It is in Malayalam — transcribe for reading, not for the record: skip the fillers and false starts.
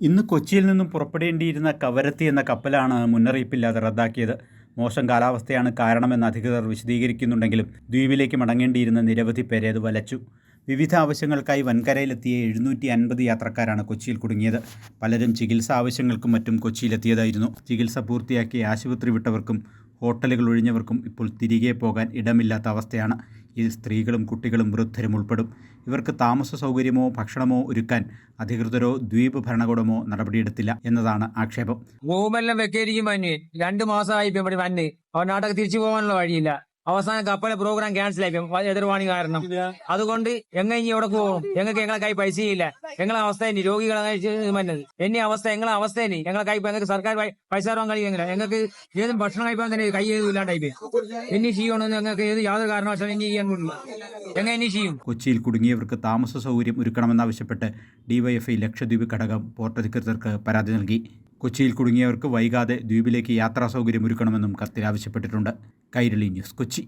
ഇന്ന് കൊച്ചിയിൽ നിന്നും പുറപ്പെടേണ്ടിയിരുന്ന കവരത്തി എന്ന കപ്പലാണ് മുന്നറിയിപ്പില്ലാതെ റദ്ദാക്കിയത്. മോശം കാലാവസ്ഥയാണ് കാരണമെന്ന് അധികൃതർ വിശദീകരിക്കുന്നുണ്ടെങ്കിലും ദ്വീപിലേക്ക് മടങ്ങേണ്ടിയിരുന്ന നിരവധി പേരെ അത് വലച്ചു. വിവിധ ആവശ്യങ്ങൾക്കായി വൻകരയിലെത്തിയ 750 യാത്രക്കാരാണ് കൊച്ചിയിൽ കുടുങ്ങിയത്. പലരും ചികിത്സാ ആവശ്യങ്ങൾക്കും മറ്റും കൊച്ചിയിലെത്തിയതായിരുന്നു. ചികിത്സ പൂർത്തിയാക്കി ആശുപത്രി വിട്ടവർക്കും ഹോട്ടലുകൾ ഒഴിഞ്ഞവർക്കും ഇപ്പോൾ തിരികെ പോകാൻ ഇടമില്ലാത്ത അവസ്ഥയാണ്. ഇതിൽ സ്ത്രീകളും കുട്ടികളും വൃദ്ധരും ഉൾപ്പെടും. ഇവർക്ക് താമസ സൗകര്യമോ ഭക്ഷണമോ ഒരുക്കാൻ അധികൃതരോ ദ്വീപ് ഭരണകൂടമോ നടപടിയെടുത്തില്ല എന്നതാണ് ആക്ഷേപം. റൂമെല്ലാം വെക്കേരിക്കും വന്ന് 2 മാസമായി ഇപ്പം ഇവിടെ വന്ന് അവർ നാട്ടിൽ തിരിച്ചു പോകാനുള്ള വഴിയില്ല. അവസാനം കപ്പലെ പ്രോഗ്രാം ക്യാൻസൽ ആയി എതിർവാണി കാരണം. അതുകൊണ്ട് ഇനി എവിടെ പോകും? ഞങ്ങൾക്ക് ഞങ്ങളെ കൈ പൈസയില്ല. ഞങ്ങളെ അവസ്ഥ രോഗികളെ വന്നത് എന്നെ അവസ്ഥ ഞങ്ങളെ അവസ്ഥ ഞങ്ങളെ കൈ ഞങ്ങൾക്ക് സർക്കാർ പൈസ തരാൻ കഴിയുന്നില്ല. ഞങ്ങൾക്ക് ഏതും ഭക്ഷണം കഴിക്കാൻ തന്നെ കൈ ഇല്ലാണ്ടായി എന്നെ ചെയ്യണമെന്ന് ഞങ്ങൾക്ക് യാതൊരു കാരണവശാലും ഇനി ചെയ്യാൻ കൂടില്ല. എങ്ങനെ ചെയ്യും? കൊച്ചിയിൽ കുടുങ്ങിയവർക്ക് താമസ സൗകര്യം ഒരുക്കണമെന്നാവശ്യപ്പെട്ട് ഡിവൈഎഫ്ഐ ലക്ഷദ്വീപ് ഘടകം പോർട്ട് അധികൃതർക്ക് പരാതി നൽകി. കൊച്ചിയിൽ കുടുങ്ങിയവർക്ക് വൈകാതെ ദ്വീപിലേക്ക് യാത്രാ സൗകര്യം ഒരുക്കണമെന്നും കത്തിൽ ആവശ്യപ്പെട്ടിട്ടുണ്ട്. കൈരളി ന്യൂസ്, കൊച്ചി.